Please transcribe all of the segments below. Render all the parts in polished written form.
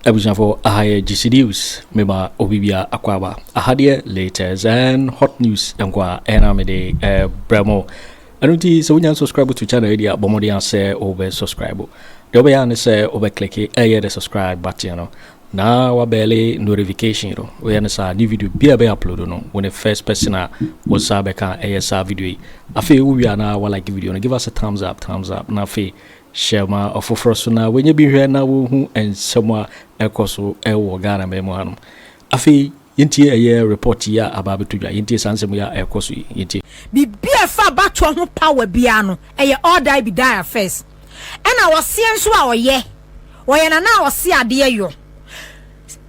Ebujan for Ahaye GCDs, Meba Obibia Akwaba, Ahadie latest and hot news, and Kwa Enamede Bremo. I don't see so when you subscribe to channel area, Bomodian say over subscribe. The way say over click the subscribe button. Now we barely notification. We understand new video be uploaded no when the first person was sabeka ASR video. I feel we are now like video and give us a thumbs up. Now feel share my Ato Forson when you be here now who and somewhere Ekoso Ghana memoir. I feel Yinti a year report here about to Yinti Sansemia Ekoso Yinti. Be a far back to a power piano, and you all die be die first. And I was seeing so our year. Why and now see a dear you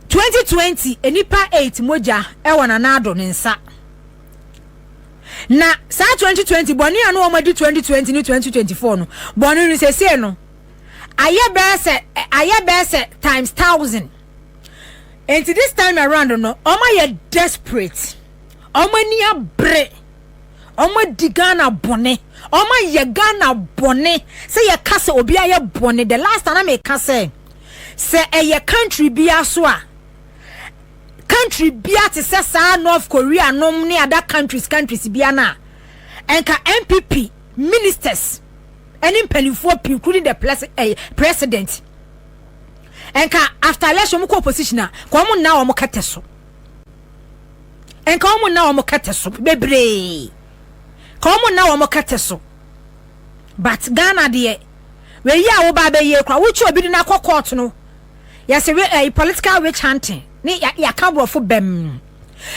2020 enipa 8 moja ewa na nado ninsa. Na sa 2020 boni anu omadi 2020 ni 2024 no. Boni ni se no. Aye bese times 1000. And this time around no, oma ye desperate. Oma ni abre. Oma digana bone. Oma ye gana bone. Say ye kase obi aye bone. The last time I make kase say ye country biya soa. Country biya te say sa North Korea no ni other countries biya na. Enka MPP ministers any penifo including the president. Enka after election mu ko opposition na kwa mu na omo kateso. Enka omo na omo kateso bebre. Kwa na omo kateso. But Ghana de we ya wo ba be ye kwa wo chi obi na court no. Ya se we political witch hunting. Ni ya kabrofo bem.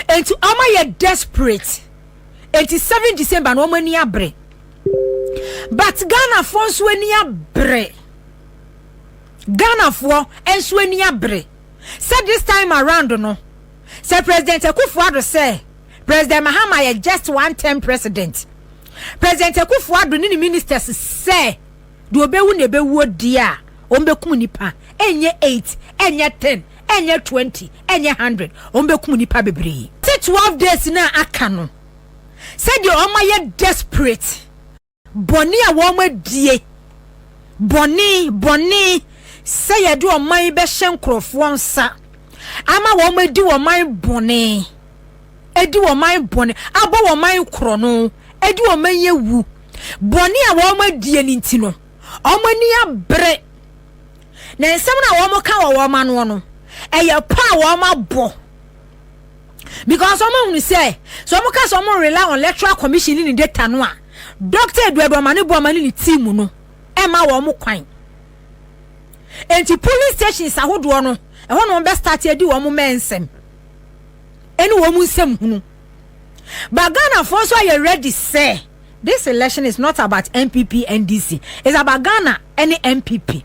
Enti omo ye desperate. 87 December no omo ni abre. But Ghana fonso ni abre. Ghana for ensweni abre. Said this time around no. Say President Akufo Addo say President Mahamadu just one term president. President Akufo Addo ni ministers say do obewu ne bewu dia ombekum nipa enye 8 enye 10 enye 20 enye 100 ombekum nipa bebre. 12 days na aka no. Said you omaye desperate. Boni a wo ma die. Boni say you do my best crofo nsa ama wo ma di wo man bone edi wo man bone abo wo man krono edi wo man yewu bone a wo ma die ni ntino o ma ni abre na nsem na wo mo ka wo ma no eye pa wo ma bo because some will say so mo ka so mo rely on electoral commission ni data no a doctor Eduardo mani bo mani ni team no e ma wo mo kwan. And the police stations are who do no. I want to start here do one mensem. Any woman sem. But Ghana first why you ready say this election is not about MPP and DC. It's about Ghana any MPP.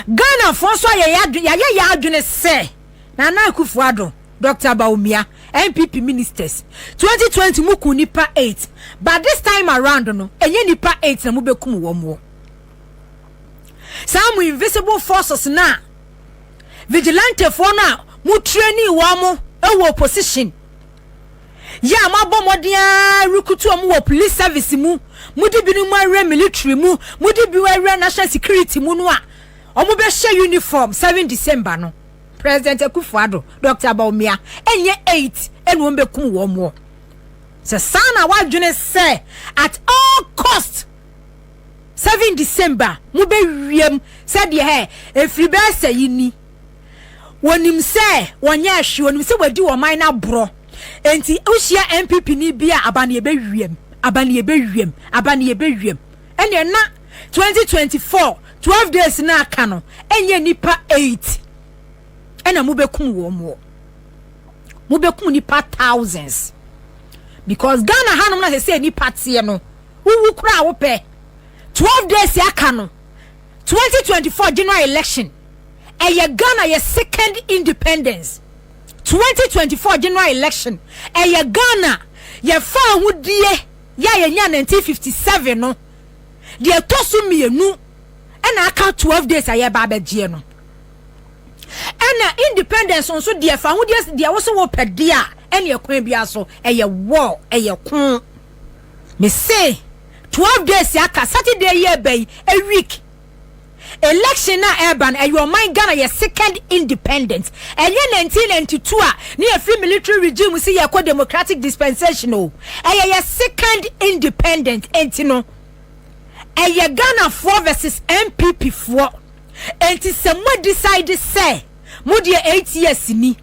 Ghana first why you say Nana Akufo Addo, Dr. Bawumia, MPP ministers. 2020 muku nipa 8. But this time around no, enye nipa 8 na mubekum wo. Some invisible forces na vigilante for na mu training wa mo e opposition ya mabo modia rukutu mu wo police service mu di bi mu are military mu di bi are national security mu no a omo be share uniform 7 December no President Akufo Addo Dr. Bawumia enye 8 enu ombe kum wo mo se sana wa dwene say at all cost 7 December mu be wiem said ye efri be say ni wonim say wonya ahwe wonim say wadi wo man na bro enti uhia MPP ni bia abane ye be wiem ene na 2024 12 days na aka no enye nipa 8 ena mu be kum wo mo mu be kum nipa thousands because Ghana hanom na say nipa tie no wu kura wo pe 12 days yakano 2024 general election eye Ghana ye second independence 2024 general election eye Ghana ye fa hudie ya ye nya 1957 no de tosu mienu ena aka 12 days aye ba begie no ena independence onso de fa hudie de wo so wo pedia ene ye kwan bia so eye war eye kun me say 12 days yaka Saturday year bay a week election na urban e your mind Ghana your second independence and 1992 near free military regime see your democratic dispensation oh your second independent entino and your Ghana 4 versus MPP 4 and someone decide say mudia 8 years ni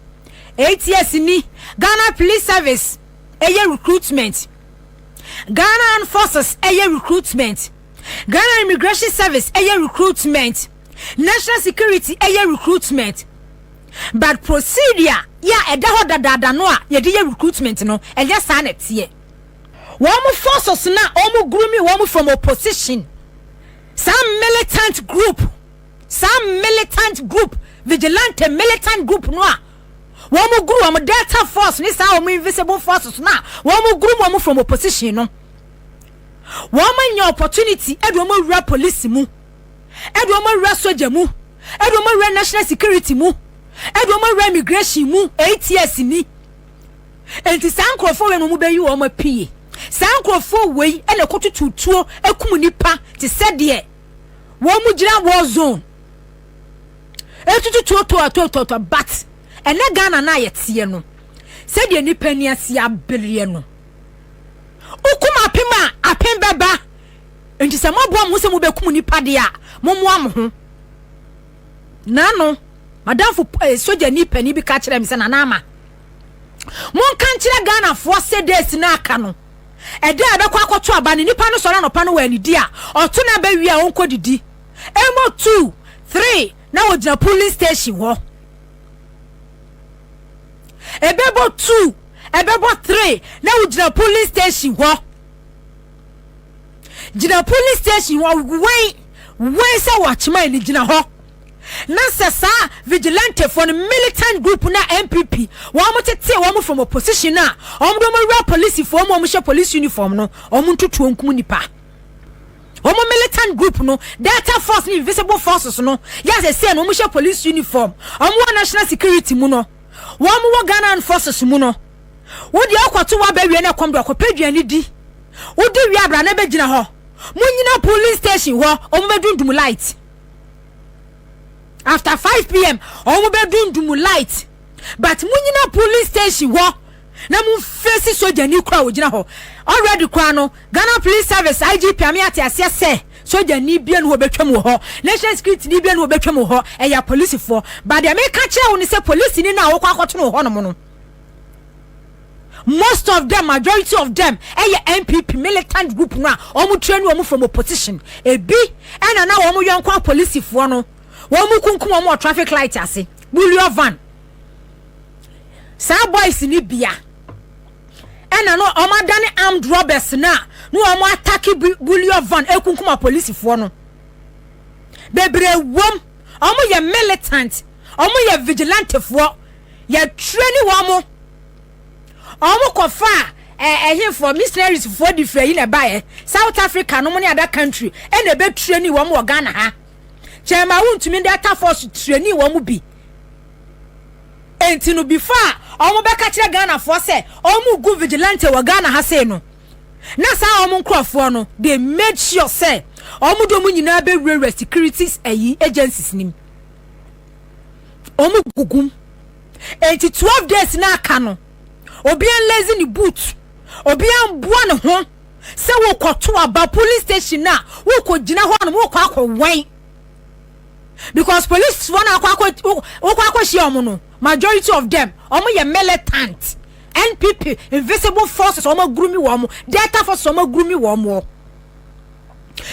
Ghana police service recruitment Ghana Armed Forces recruitment Ghana Immigration Service recruitment National Security recruitment but procedure edaho dada no a ye de recruitment no eya sa na tie wo mu forces na o mu grooming wo mu from opposition some militant group vigilante militant group no a wo mu group wo mu delta force ni sa wo mu invisible forces na wo mu group wo mu from opposition no woman your opportunity edwo ma police mu edwo ma soldier mu edwo ma national security mu edwo ma immigration mu 8 years ni enti sankrofo we no mu bayi wo ma pie sankrofo we ene kotututuo ekum nipa te sede wo mu gira war zone etututuo to but ene Ghana na yetie no sede nipa ni ase abere no ukuma pima apem baba enti se mabo mo se mo bekum nipa de a momo am ho nano madam fu soja nipa ni bi ka kire me se na ama mon kan kire Ghana fo se days na aka no ede abekwa akoto aba ni nipa no soro no pa no wa ni di a oto na ba wi a onko didi emo 2 3 na wo police station ho ebebo 2 ebebo 3 na ujina police station ho jina police station ho we say watchman ni jina ho na sesa vigilante for the militant group na MPP wa mo tete wa mo from opposition na o mo do mo wear police for mo she police uniform no o mo ntutu onkum nipa o mo militant group no delta force ni invisible forces no ya say no mo she police uniform o mo national security mu no wa mo Ghana Armed Forces mu no wodi akwato wa ba wie na kwamdo akopaduani di wodi wi abra na begina ho munyina police station ho o mo bedundum light after 5 p.m. o mo bedundum light but munyina police station ho na mu face soja ni kra wogina ho already kra no Ghana Police Service IGP amiate ase se soja ni bia no betwam ho national security ni bia no betwam ho eya police for but the make kire wo ni se police ni na wo kwa akoto no ho no mo no most of them majority of them MPP militant group no omu train omu from opposition ebi ena na omu yonkwa police fo no omu kunkum omu traffic light ase bulio van sa boys ni bia ena no omadane armed robbers na no omu attack bulio van ekunkum police fo no bebre wom omu ye militant omu ye vigilante fo ye train omu omo kofa for missionaries for different in a South Africa no money other country and a bit training one more Ghana ha chema won't mean that force training one be enti no before omo be ka kire Ghana for say omo go vigilante wa Ghana ha say no na sa omo nkrofo no they made sure say omo do mu nyina be real securities agencies nim omo gugum enti 12 days na aka no obian lazy ni boot obian bua ne ho se wo kwoto aba police station na wo ko gina ho no wo kwa wen because police one akwa shi omo no majority of them omo ye militant NPP invisible forces omo grumi wo omo delta force omo grumi wo omo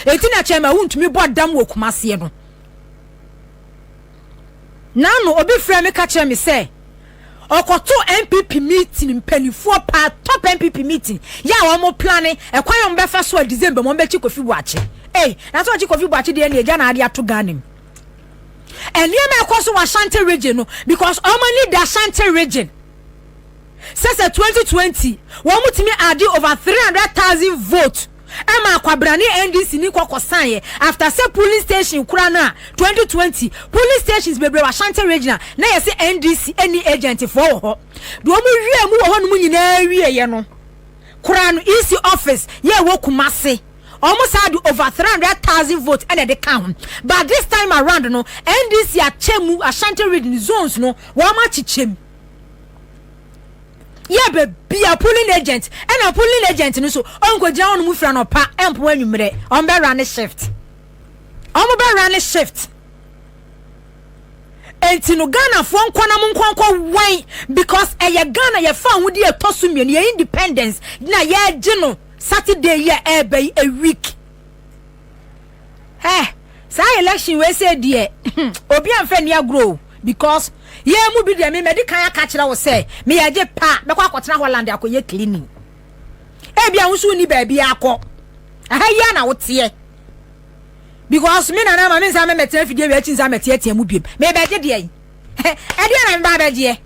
etina chema wuntumi bo dam wo kumase no nano obi frɛ me ka kyerɛ me sɛ okoto MPP meeting mpanifuo pa top MPP meeting ya wo mo plan ekwan yo mbefa so December mo mbechi Kofi Boakye na so chi Kofi Boakye de na eja na ade ato ganim eniem ekoso wa Asante region no because all need the Asante region since 2020 wo mutimi ade over 300,000 votes ama Kwabena NDC ni kokosan after say police station kura na 2020 police stations bebre wa Asante regional na yesi NDC any agent for ho do mu wie mu ho no nyina wie ye no kura no EC office ye wo Kumase almost had over 300,000 votes and they count. But this time around, no, NDC Achemu Ashanti region zones, no, Wama Chichem. Yeah, be a polling agent and a polling agent, no, so Uncle John Mufrano Pa and Puenumre on run a shift. On run a shift. And no Ghana phone Kwanam wine because a Ghana ya found with your Tosumian, your independence, na ya general Saturday ya by a week. Hey, say election we say dear Obi Afenyo grow because ye mu bi de me medical catch that was say me ya je pa me kwa kwotena Holland akoye cleaning. E bia wo so ni ba bia akọ. Aha ya na wote because me na ma me say me mete fidie we achi say mete etia mu biem. Me be je de e. E de na me ba be je.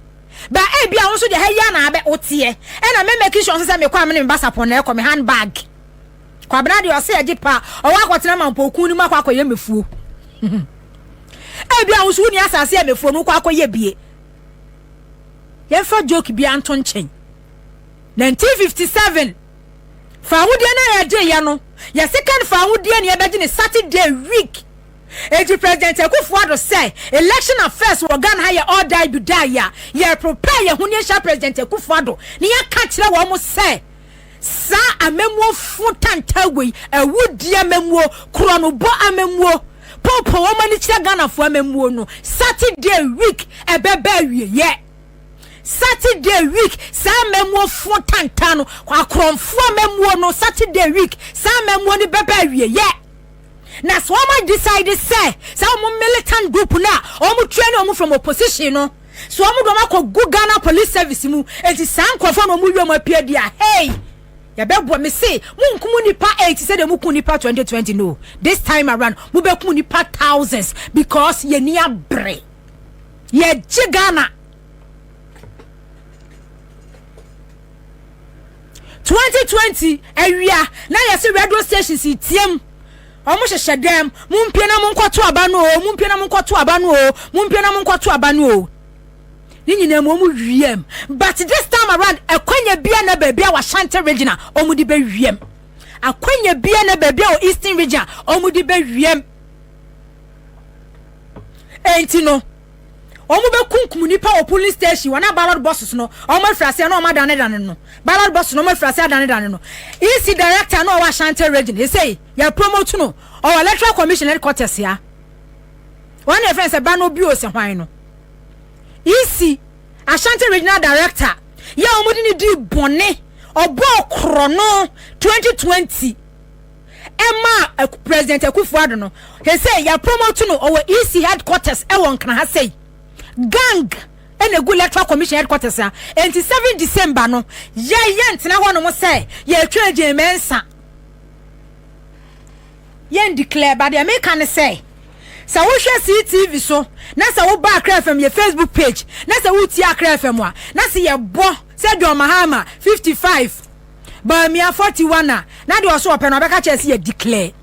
Ba e bia wo so de ha ya na be wote e na me make sure say me kwa me ba sapon na e ko me handbag. Kwabena de ose agi pa o wa kwotena mampoku ni makwa akoye mefuo. E bia wo so ni asase e mefuo no kwa akoye bie. Ye fa joke bia anto nchen. 1957 fa wudie na ya je ya no. Ya second fa wudie na ya beji ni Saturday week. Eji President Akufo Addo say election affairs wo Ghana ha ya all die be die ya. Ye prepare ye hunyesha President Akufo Addo. Ni ya ka kire wo mo say sa amemwo futantagwe ewudia memwo krono bo amemwo popo wo mani kire Ghana fo amemwo no Saturday week ebeba wie ye Saturday week sa memwo futantano kwa kronfo amemwo no Saturday week sa memwo ni beba wie ye na so ma decide say sa mo militant group na o mo train o mo from opposition no so o mo do ma Ghana police service mu enti sa nkofo no mo wiam apia dia hey ya bebo me say munkumu nipa 8 said muku nipa 2020 no this time around mu be kumu nipa thousands because ye ni abre ye Ghana 2020 awia na ye say radio stations itiem omo hyehyedem mumpie na munkoto aba no mumpie na munkoto aba no mumpie na munkoto aba no nyina mo wiem but this time around akwanya bia na babia wa Ashanti region omudi be wiem akwanya bia na babia o Eastern region omudi be wiem enti no omu be kunkum nipa o police station wana ballot bosses no omo frase no omo dane no ballot boss no omo frase dane no EC director no wa Ashanti region he say ya promote no o electoral commission headquarters ya one e friend say ba no bi o se hwan no EC Ashanti regional director ya omudi ni di bone obo krono 2020 Emma President Akufo Addo no he say ya promote no our EC headquarters e won kan ha say gang and a good electoral commission headquarters and 7 December no ye ntena ho no mo say ye twaje mensa ye declare but the American say sa wo hwe CTV so na sa wo ba Accra FM ye Facebook page na sa wo ti Accra FM a na se ye bo se do Mahama 55 Bawumia 41 na de oso ope no be ka che se ye declare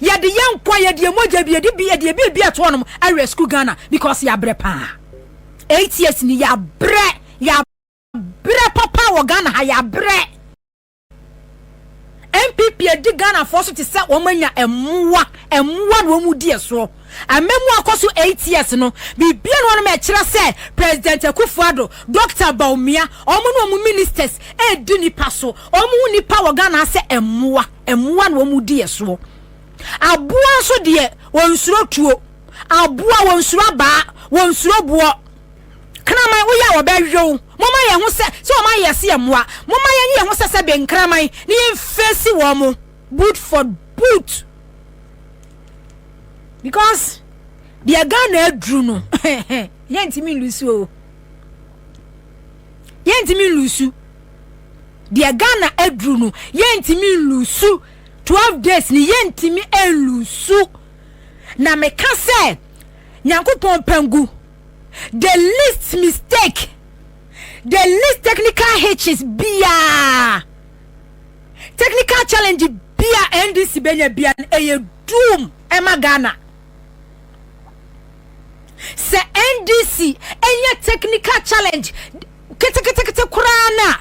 ye de ye nkwa ye de moja bi ye de bi ato no a rescue Ghana because ya bre pa 8 years ni ya bre papa wo Ghana ha ya bre MPP di Ghana for so to say wo manya emwa no mu die so amemu akoso 8 years no bibia no me kire say President Akufo Addo Dr. Bawumia omo no mu ministers e di nipa so omo nipa wo Ghana say emwa no mu die so aboa so de wonsuro tuo aboa wonsuro ba wonsuro buo kraman wo ya wo behwo mama ye ho se so mama ye se emwa mama ye ho se be nkraman ni face wo mo boot for boot because the Ghana edru no yentimi lusu the Ghana edru no yentimi lusu 12 days ni yentimi elusu na me ka se nyankopon pangu the least mistake the least technical hitches bia technical challenge bia NDC benya bia eye doom ema Ghana se NDC enya technical challenge kete kurana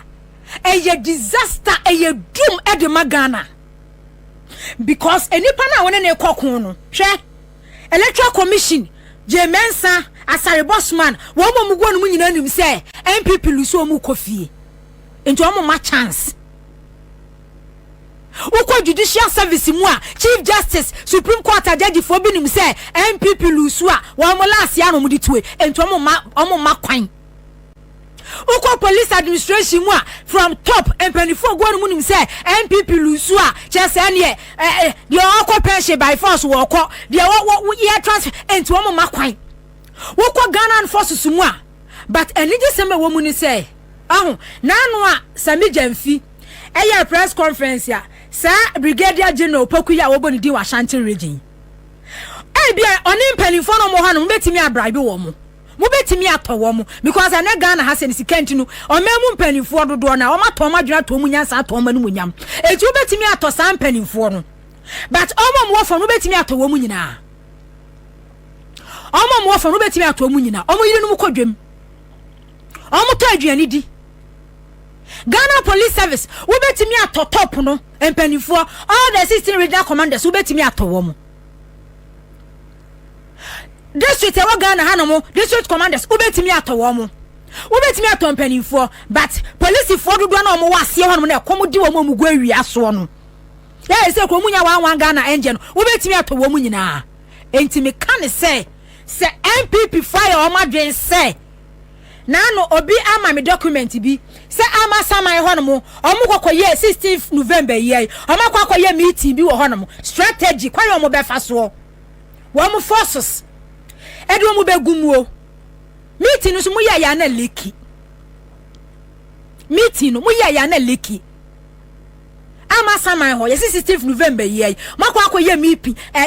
eye disaster eye doom edema Ghana because enipa na wona ne kokon no hwe electoral commission jemensa asare bossman wo mo mugwo no nyina nim se MPP luso omu kofie enti omo ma chance ukwa judicial service mu a chief justice supreme court judge fo bi nim se MPP luso a wo mo last ya no mu ditue enti omo ma kwan ukwa police administration mu a from top empanifo gwo no mu nim se MPP luso a chese ne de okwa pension by force wo okọ de wo year transfer enti omo ma kwan ukwa Ghana forces mu a but enije sembe wo mu ni se ahu nanu a Sammy Gyamfi eya press conference ya sa brigadier general Pokuya wo boni di wa Ashanti region bia oni mpanifo no mo ha no betimi abribe wo mo betimi atowo mo because ana Ghana ha se ni sikanti no o memu mpanifo dodo na o mato madwena to mu nyansa ato ma no mu nyam eti wo betimi ato sa mpanifo no but omo mo fo no betimi atowo mu nyina omo mo fo no betimi atowo mu nyina omo yire no mu kodwem omo to aduani di Ghana Police Service we betimi atotop no empanifo all the 16 regional commanders we betimi atowo mo district e Ghana hanomo district commanders we betimi atowo mo we betimi ato empanifo but police for do na omo wase ho no na ekomo di wo mo mu gwa wi aso no ya ese ko munya wan Ghana engine we betimi atowo mo nyina enti me kan say MPP fire o madwen say na no obi ama me document bi se ama samai honomo omukokoye 16th November ye omakokoye meeting bi wo honomo strategy kwa yo mo be fa so wo mo forces edu mo be gumuo meeting no so mo ya na leki meeting no mo ya na leki ama samai ho ye 16th November ye makokoye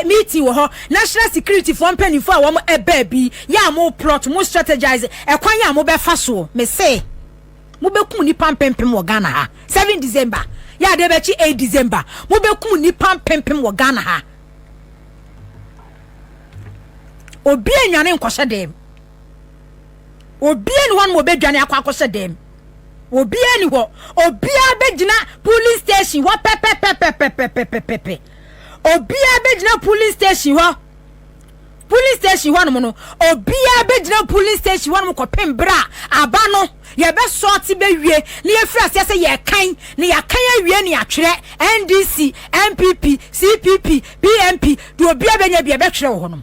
meeting wo ho national security for company for wo mo eba bi ya mo plot mo strategize ekwan ya mo be fa so me say mo be kum ni pampempem wo Ghana ha 7 December ya de be chi 8 December mo be kum ni pampempem wo Ghana ha obi enwane nkose dem obi eni wan mo be dwane akwa dem obi eni ho obi abegina police station wo pepe obi abegina police station ho no obi abegina police station ho no ko pembra aba no ye be sort be wie ne ye fra se ye kan ne ya kan awie ne atwere NDC MPP CPP PMP do obi abenya bia be twere ho no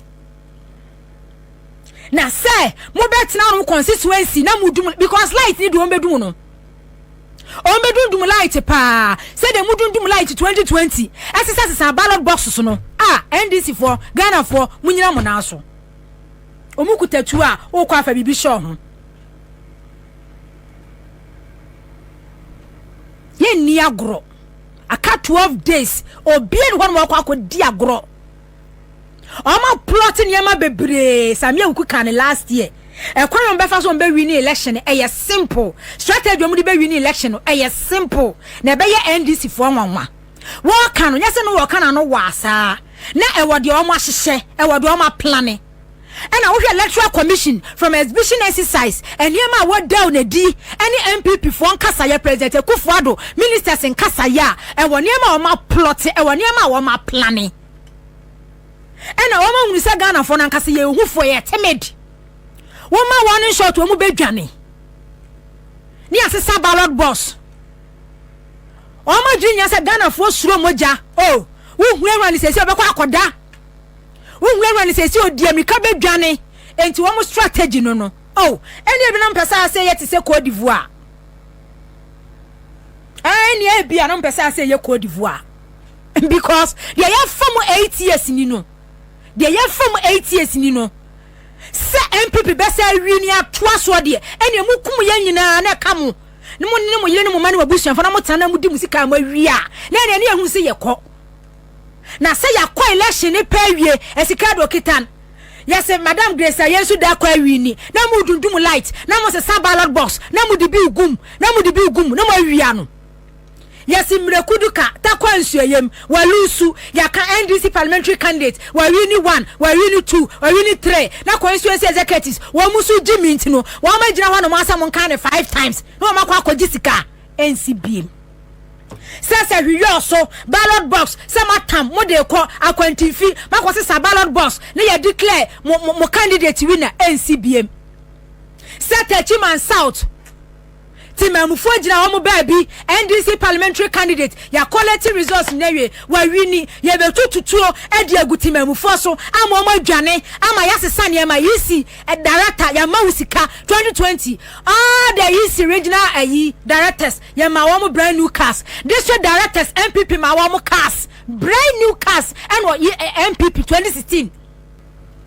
na say mo betina no constituency na mudum because light ni do ombedum no ombedum light pa say the mudum light 2020 asesa ballot boxes no NDC for Ghana for munyina mo na so omukutatu a o kwa fa bibi show ho ye ni agro aka 12 days obi en ho mo kwa akodi agro Oma plotting yama bebre Sammy kan last year. Ekwan be fa so be win election e simple. Strategy mu be win election e simple. Na be ye NDC for wanwa. Wo kan no nyese no wo kan no wasa. Na e wo de o mo ahyehye, e wo de o mo planning. And I wish electoral commission from exhibition exercise and yema what down a D any MPP for Kasaya President Akufo Addo ministers in Kasaya and one yema ma plot and one yema ma planning. And a woman who said Ghana for Nankasaya who for ye timid. Woman one in short woman be Johnny. Near Sasa ballot boss. Oma Junior said Ghana for slow moja. Oh, who everyone says you're a when says you dear me kabe dwane enti wo mo strategy no oh eni ebi na mpesa say yet say Cote d'Ivoire eni ebi na mpesa say ye Cote d'Ivoire because they are from 8 years ni no they are from 8 years ni no say MPP be say wi ni atoa so de eni mu kum ye nyina na ka mo ne mo yire ne mo mane wabusuan fa na mo tana mu di musika ma wi a na eni ehun say ye kɔ na say ya kwa election ni pawie esika do kitan yes madam Grace ayensu da kwa wi ni na mu dundum light na mo se ballot box na mu di bi ugum na mo awia no yes mrekuduka ta kwa nsuayem walusu ya ka NDC parliamentary candidate wa wini 1 wa wini 2 wa wini 3 na constituency executives wa musu jimint no wa magina ho no mo asam nka ne 5 times no makwa akogyi sika NCB Sasa hwiyo so ballot box sama tam mo de ko akwantifi makwose sa ballot box na ya declare mo candidate winner NCBM Sata Chiman South Timamufo gina wo baabi NDC parliamentary candidate ya quality results newe wa wini ya betututuo e de agutimamufo so ama o madwane ama yasesa ne ma yisi director ya mawusika 2020 all the yisi regional directors ya ma wo brand new cars district directors MPP ma wo cars brand new cars and MPP 2016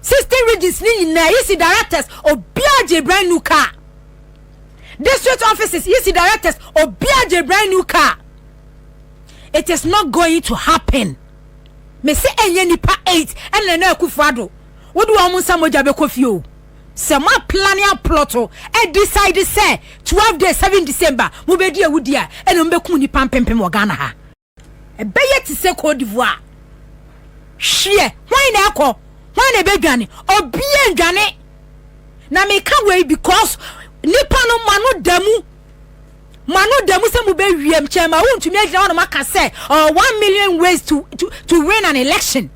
16 regions ni na yisi directors obiaje brand new car district offices yisi directors obiaje brand new car. It is not going to happen. Me say enye nipa 8 and na Akufo Addo wodu omo samoja be kofio se ma plan ya Plót e decide say 12 days 7 December mo be di awudi a eno mbe kum nipa pempem wo Ghana ha e be yet se Côte d'Ivoire hwe why na akọ why na be dwane obie dwane na me ka we because nipa no manu demu se mu be wiem chema wontumi agina wona maka say 1 million ways to win an election.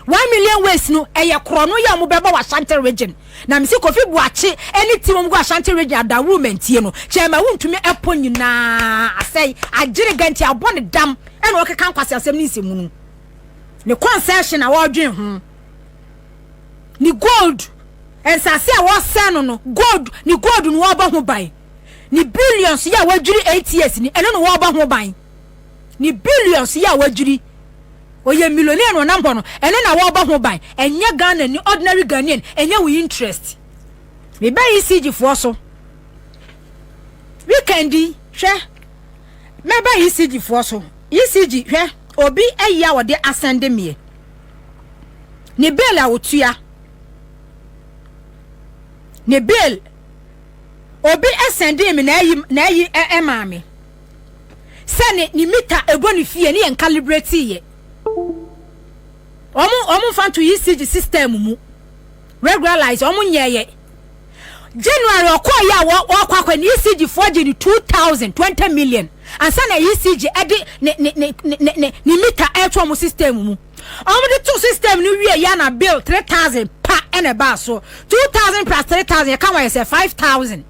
1 million ways no eye krono ya mu beba wa Asante region na me se Kofi Boakye anything mu go Asante region ada woman tie no chema wontumi epo nyina asai agire ganti abone dam e na okeka nkwase asem ni nsemu no ne concession a wodwen ho ni gold ensase a wo sen no gold ni gold no wo ba ho bai ni billions ya wajuri 8 years ni eno no wo ba ho ban ni billions ya wajuri oye millionaire no nampo no eno na wo ba ho ban enye Ghana ni ordinary Ghanaian enye we interest me ba ECG fo so weekendi hwe me ba ECG fo so ECG hwe obi eya wo de asande mie ni bill a wotua ni bill obi esende me na yi emame sene ni mita eboni fie ni en calibrate ye omu fan to ECG system mu regularize omu nyeye January okoya wo kwakwa ni ECG forge ni 2020 million ansana ECG ede ni mita eto mu system mu omu de two system ni wie ya na bill 3000 pa ene ba so 2000 plus 3000 can we say 5000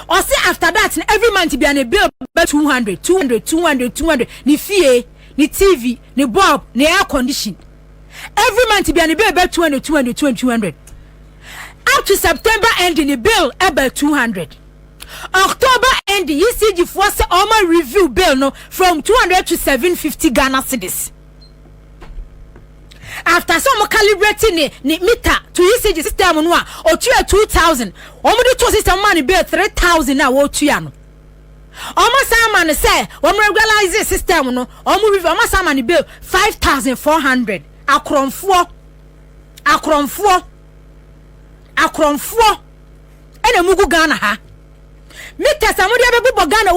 or say after that every month be an bill 200 ni fee ni TV ni bulb ni air condition every month be an bill 200 up to September ending the bill about 200 October ending ECG for say almost review bill no from 200 to 750 Ghana cedis. After some calibrating ni meter to ECG system no o 2000 omo do to system man bill 3000 na wo tua no omo man say omo regularize system no omo review omo man bill 5400 akromfo ena mugu Ghana ha meter samodi abebu Ghana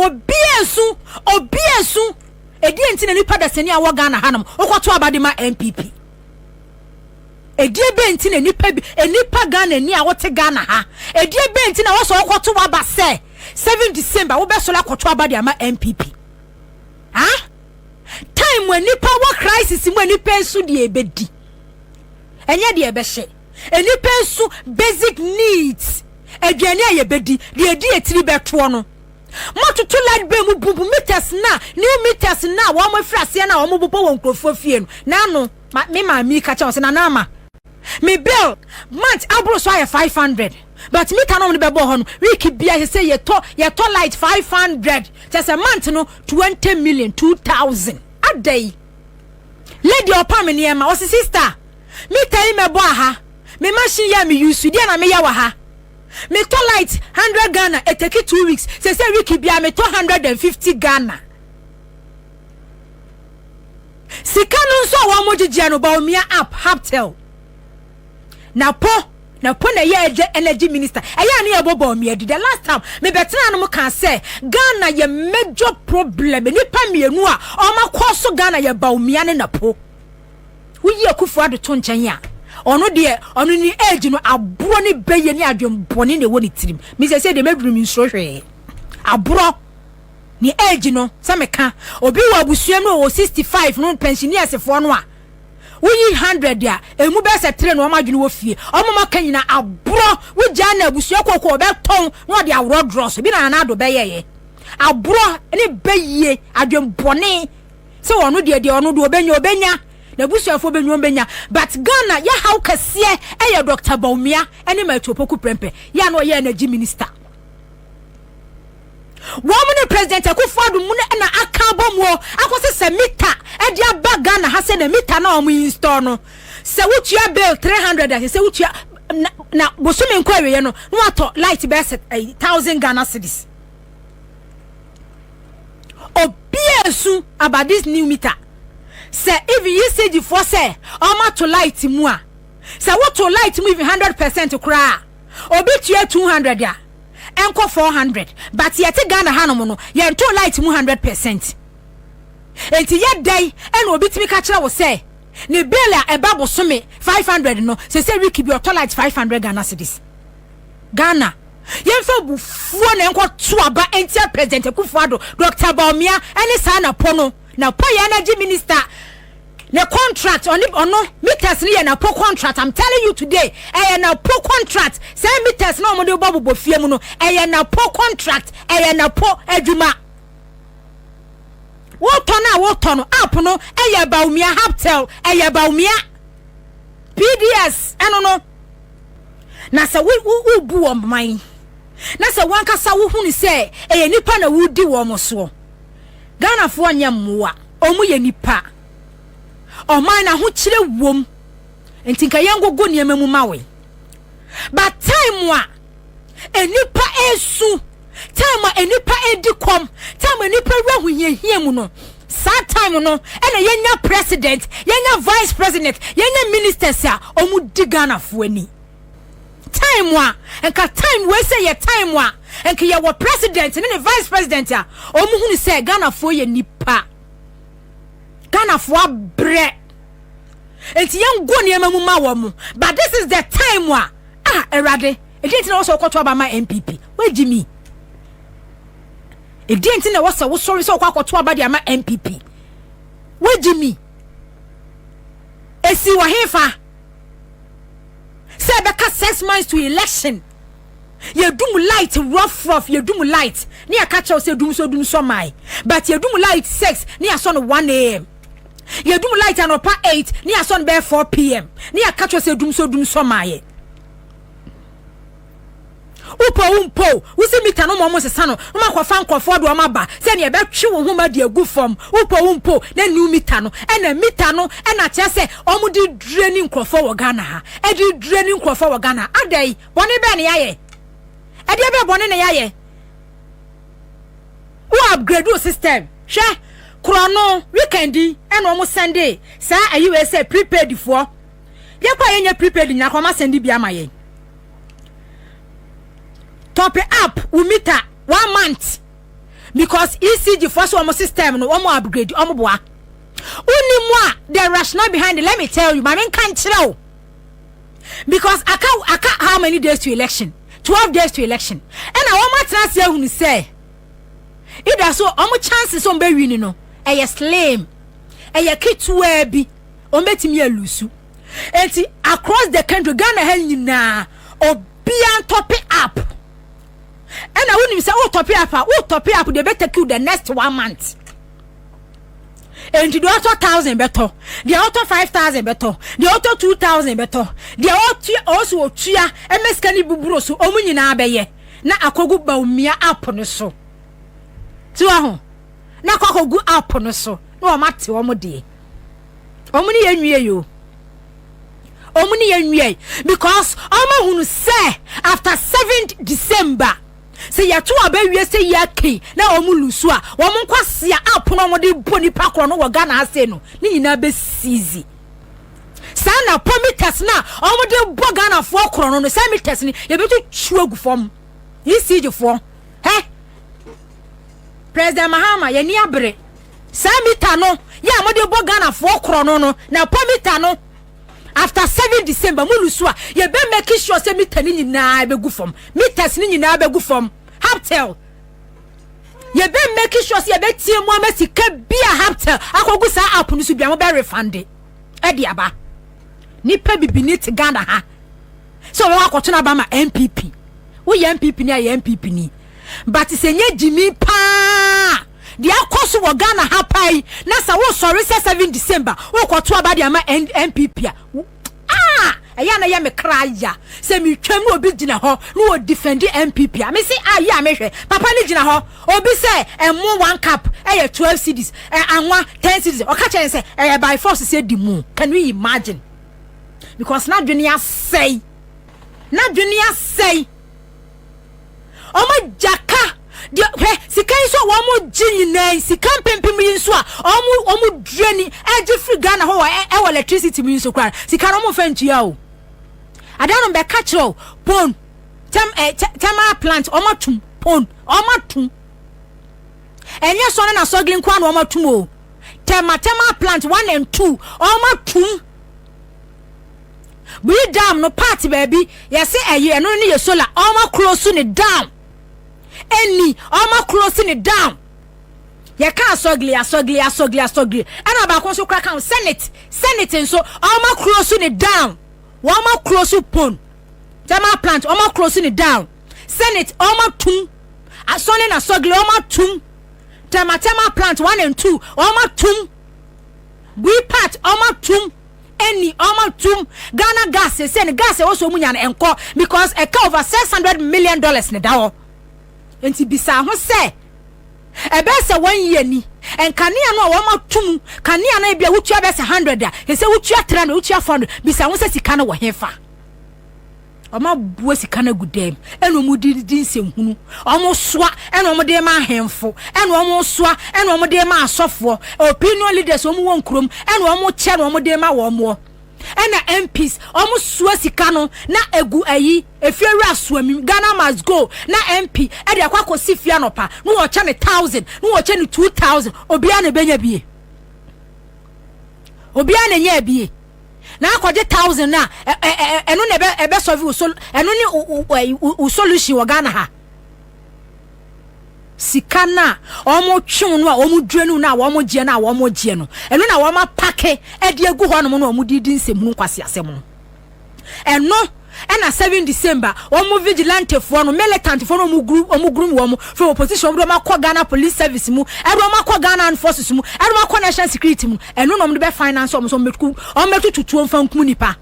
obiesu edi enti na nipa da seni awo Ghana ha no okoto abade ma MPP edie benti na nipa Ghana ni a wote Ghana ha edie benti na wo so okoto aba se 7 December wo be so la koto aba de ama MPP ha time when nipa wo crisis mu nipa ensu de ebedi enye de ebehye nipa ensu basic needs edwane ayebedi de edi etiri beto no matutu light be mu bubu meters na new meters na wo mo frase na wo mo bobo won krofo fie no na no me ma mi ka cha wo se na na ma me bill month abro so 500 but me can only be bo ho no week bia he say ye to light 500 just a month no 20 million 2000 a day lady opam ne ma o sister me tai me bo aha me machine ya me use dia na me ya wa ha me to light 100 Ghana it take 2 weeks say week bia me to 150 Ghana sikano so wa mojije no Bawumia app Haptel NAPO na ye energy minister eya na ye Bawumia the last time me betena no kan say Ghana ye major problem nipa mienu a o makoso Ghana ye Bawumia ne NAPO wuyi Akufo Addo to nchen ya ono ni age no aburo ni beye ni adwembone ne woni tirim me say de medrum nso hwe aburo ni age no sameka obi wa abusuam no 65 no pensioners fo no a wuyi 100 ya emu be se 3 no madwene wo fie omoma kanyina abro wugya na abusua kokko be ton no de awro dross bi na ado be yeye abro ne beye adwembone se wono de ono do obenya na busuafo benya but Ghana ya how kase eye Dr. Bawumia ene matopoku prempe ya no ye energy minister woman president Akufo Addo mu na akabom wo akose se mita e dia ba Ghana ha se na mita na omu install no se wutua bill 300 se wutua na bosome nkwawe ye no no ato light be 1000 Ghana cedis obiesu about this new meter say if you say the for say oma to light mu a say what to light mu even 100% kra obi tua 200 ya enko 400 but yet Ghana hanom no ye to light mu 100% enti ye dai en obi timi ka kira wo say ne bill a eba bosome 500 no say we keep your to light 500 Ghana cedis Ghana yemfa bufuo na enko to aba enti president Akufo Addo Dr. Bawumia ene sa na pono na po ya energy minister the contract on meters ni na po contract. I'm telling you today na po contract say meters na omo de bobo fie mu no na po contract na po adwuma wo ton app no Bawumia Haptel Bawumia PDS eno no na say we bu o man na say wan kasa wo hu ni say nipa na wo di wo mo so Ghana fo anya mmoa omu ye nipa o man na ho kire wom enti nka yengogo ne emamu mawe but time wa enipa esu time enipa edikom time enipa rahu yehia mu no sa time no ena yenya president yenya vice president yenya ministers a omu di Ghana fo ani time wa enka time we say ye time wa enka ye wo president ne vice president a omu hu ni say Ghana fo ye nipa Ghana fo abre enti yengo ne emamu ma wo mu but this is the time wa erade e didn't know so kwato aba ma MPP we jimi e didn't know so wo sorry so kwato aba dia ma MPP we jimi esi wa hefa say beka 6 months to election ye dum light rough ye dum light ni akacha say dum so mai but ye dum light 6 ni aso no 1 am ye dum light anopa 8 ni aso no be 4 pm ni akacha say dum so mai umpo usi mita no mo sesa no ma kwafa nkofo do ma ba se ne be twe wo homa de agu fom umpo na new mita no na che se omudi draining nkofo wo Ghana ha edi draining nkofo wo Ghana adai bone be ne yaye edi be bone ne yaye wo upgrade o system hwe krono weekendi eno mo Sunday sa ayi we say prepaid fo ye kwa yenye prepaid nya kwa ma sendi bia maye top up umita 1 month because ECG first one system no one upgrade boa unimwa the rationale behind it. Let me tell you my men can't chill because I can't how many days to election 12 days to election and I want my trans here say it does so chances on be winning no slim kitwe bi betimi alusu enti across the country Ghana ha nyina obian top up. And I wouldn't say, top up, they better kill the next 1 month. And the auto 1,000 better, the auto 5,000 better, the auto 2,000 better, the auto also chia, and Miss Kenny Bubroso, Omunina Abaye, na Akogu Bawumia up on the so. To na Kogu up on the so, no matter Omodi. Omuni and you. Omuni and because Oma who say after 7th December. Say ya 2 abawie say ya ki na omulusu a wo monkwase a apono mo de boni pakro no wo Ghana ase no ni nyina be sizi sana pomitas na omo de bo Ghana fo kro no say mitas ni ye betu chuagu fom yi siji fo President Mahama ye ni abre samita no ya mo de bo Ghana fo kro no na pomita no after 7 December mulusu a ye be make sure say mita ni nyina be gu fom mitas ni nyina be gu fom Haptel ye be make sure say ye be tie mu ama sika bia haptel akogu sa app no so bia mo be refund e dia ba nipa bibini te Ghana ha so we akotuna ba ma MPP wo ye MPP ni ya MPP ni but senye Jimmy pa dia akoso wo Ghana ha pai na sa wo sorry 7 December wo koto aba dia ma MPP eya na ye me kraya se mi twam obi gina ho no o defend MPP me say ya me hwe papa ni gina ho obi say emu 1 cup 12 cedis anwa 10 cedis o ka chen say by force say di mu. Can we imagine? Because na dunia say omo jaka de sika iso wo mo ginyina sika pempem yinso a omo drani eje free Ghana ho e electricity mi so kwa sika no mo fantua o adano be catch pon tema plant omatum pon omatum enye so na sogling kwa no omatum o tema plant 1 and 2 omatum we dam no party baby yesi eye no ne ye solar oma close ni dam eni oma close ni dam ye ka sogli ana ba kon so kra kan senate nso oma close ni dam wama close pon tema plant oma close ni down senate oma tum asone na sogli oma tum tema plant 1 and 2 oma tum we part oma tum any oma tum Ghana gas say gas also munya na enko because e ka over $600 million ne dawo enti bisa ho say ebe se 1 year ni enkania no wo matum kania na bia wutua be se 100 a se wutua 300 wutua 400 bisa ho se sika na wo hefa oma buo sika na gudem eno mu di nsem hunu omo soa eno omo de ma hemfo eno omo soa eno omo de ma asofo opinion leaders omo won krom eno omo che no omo de ma wo mo ena MPs omo soa sika no na egu ayi efiewura soami Ghana must go na MP e de akwa sifia no pa no wo che ne 1000 no wo che ne 2000 obia na benya bie obia na nya bie na akwaje 1000 na eno na ebe solve usol eno ni solution wo Ghana ha sikana omo twun no a omo dwanu na omo gie na omo gie no eno na wo ma pake e de egu ho no no omo didi nsemu nkwase asem no eno ena 7 December omo vigilante fo no militant fo no omo group wo from opposition omo makọ Ghana police service mu ero makọ Ghana armed forces mu ero makọ national security mu eno no omo be finance omo so metu tutu mfa nkum nipa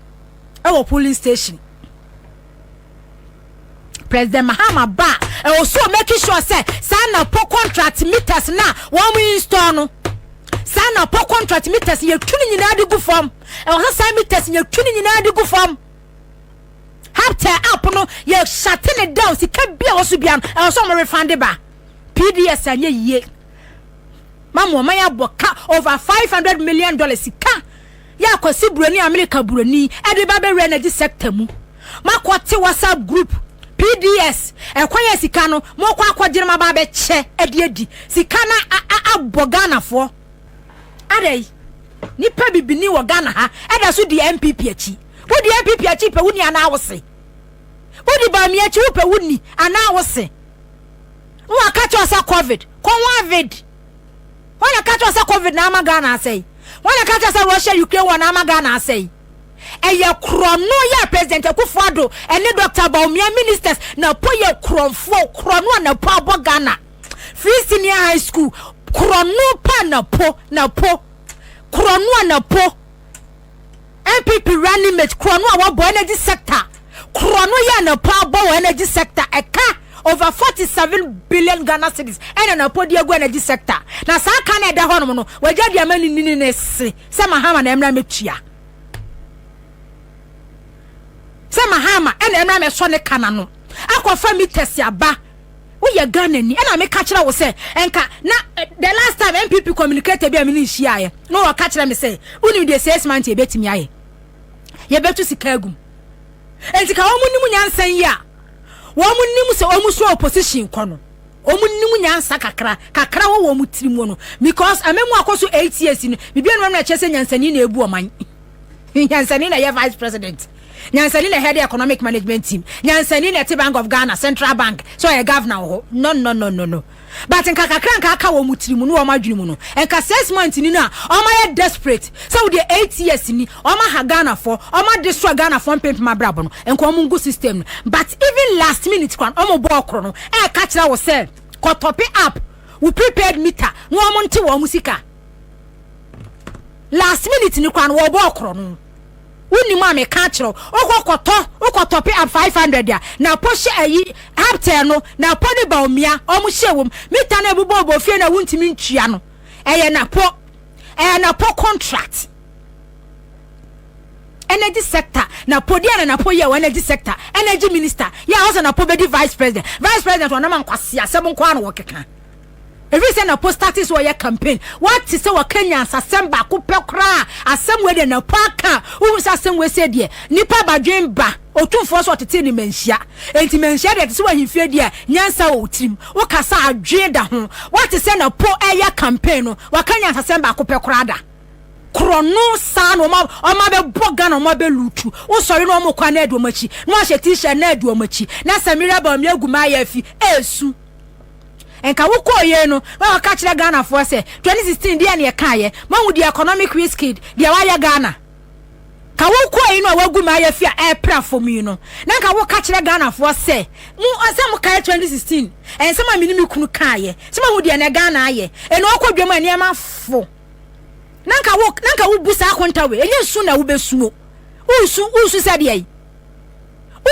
e wo police station President Mahamadu Ba also making sure say sana po contract meters na wo install no sana po contract meters ye tuni nyina de gu form e wo say meters ye tuni nyina de gu form hapte app no ye shut it down sika bia wo so bia e so mo refund ba PDS anye ye mamo maya boka over $500 million sika ya kwasi buroni America buroni e de ba be energy sector mu makwati WhatsApp group PDS ekwanya sika no mo kwa akwagire ma ba be che ediedi sika na abogana fo adai nipa bibini wo Ghana ha eda so di MPP achi wo di MPP achi pe wuni ana awose wo di ba mi achi wo pe wuni ana awose wo akacho asa covid wona akacho asa covid na ama Ghana asai wona akacho asa Russia Ukraine wona ama Ghana asai eye krono ya president Akufo Addo ene Dr. Bawumia ministers na po ye krono na po abo Ghana free senior high school krono pa na po krono na po MPP running mate krono a wo energy sector krono ya na po abo energy sector eka over 47 billion Ghana cedis ene na po dia go energy sector na sa ka na eda ho no no waja dia mani nini ne se Mahama na emra metua Mahama ena emra me so ne kana no akwafa meters aba wo ye Ghana ni ena me ka kira wo se enka na the last time MPP communicated be amini hia ye no wo ka kira me se uni de 6 months e betimi aye ye betu sikagum enti ka wo munimu nyansan yi a wo munimu se wo muso opposition kono wo munimu nyansa kakra wo mutirimu no because amemu akoso 8 years ni bibia no na chese nyansani na ebu oman nyansani na ye vice president nyansani na head economic management team nyansani na Bank of Ghana Central Bank so a governor ho no but en kakakranka aka wo mutiri mu no o madwene mu no enka 6 months ni na o ma ye desperate so we 8 years ni o ma ha Ghana for o ma destroy Ghana for pimp ma brabo no enka o mungu system no but even last minute kwan o mo bo okro no e ka kira wo say ko top up we prepared meter no o mo nte wo musika last minute ni kwan wo bo okro no woni ma me ka kira o top up 500 ya na poshe ayi hapte no na podi Bawumia o mo hye wom meter na ebubo fie na wuntimi ntwia no eye na po contract energy sector na podia na po ye energy sector energy minister ya also na po be vice president ona man kwase asem nko an wo keka every say na po status wo ye campaign what is say Kenya asem ba ko pekra asem we de na paka wo say asem we say de nipa badwen ba otumfo so tete ni menhia enti menhia de so ahimfie de nyansa wo tirim wo kasa adwen da ho what is say na po eye campaign no wa Kenya asem ba ko pekra da krono san o ma be boga no ma be lutu wo sori no mo kwa na edu machi no ahye t-shirt na edu machi na Samira Bawumia guma ya fi esu enka wo koye no wa ka kire Ghana for say 2016 dia na ye kaye ma wu di economic risk dia wa ya Ghana ka wo koye no wa guma ya fi e pra for me no na ka wo ka kire Ghana for say mu asem kaye 2016 en sama minimi kunu kaye sama wu dia na Ghana aye eno akwadwam ane ma fo nanka wo busa akonta we enye su na wo besuo usu sa de ai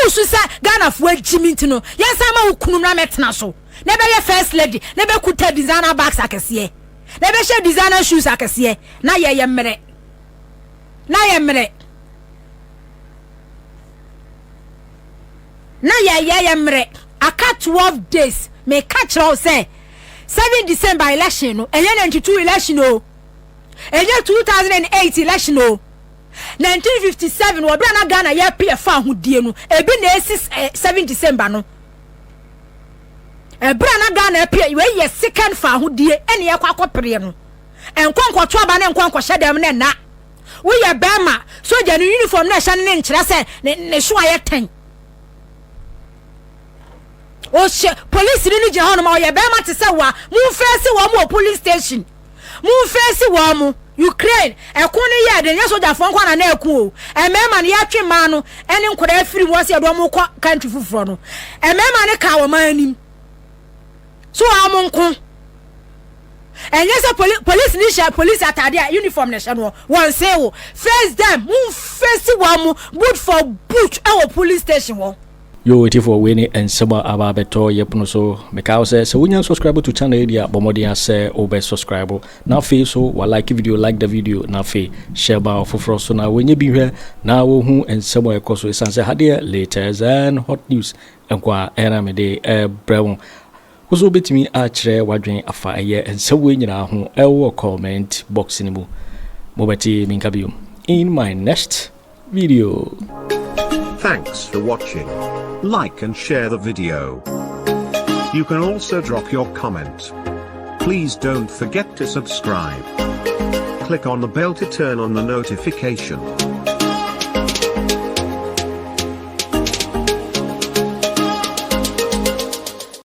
usu sa Ghana fo agimint no yensa ma wo kunu na metena so na be ye first lady na be kuta designer bags akese na be she designer shoes akese na ye mmere na ye mmere aka 12 days me catch all say 7 December election no enye 92 election no enye 2008 election no 1957 wo bra na Ghana ye pie fa hodie no ebi na esi 7 December no bra na Ghana pie we ye second fa hodie ene ye kwa akopere no enkonko to aba na enkonko hye dem na wo ye bema soja no uniform na hye ne nkire se ne so aye ten o she police ni je hono ma ye bema te se wa mu face wa mu police station mu face wa mu Ukraine ekuni ya de nyaso da fon kwa na eku o emema ne ya twe ma no ene nkora afiri wo se do mo kwa country fufuro no emema ne ka wo manim so amonko enye se police ni sha police atade a uniform ne sha no won say wo face them mu face wa mu boot for boot e wo police station wo yo wait for winning and summer about beto yepno so because so when you subscribe to channel area bomodi say obe subscribe na fe so wa like video like the video na fe share ba for so na when you be here na wo hu and summer because we say hade latest and hot news enkwa era me de brewon so betimi a kire wadwen afa aye and so we nyina ho e wo comment box ni mu mobeti minkabium in my next video. Thanks for watching. Like and share the video. You can also drop your comment. Please don't forget to subscribe. Click on the bell to turn on the notification.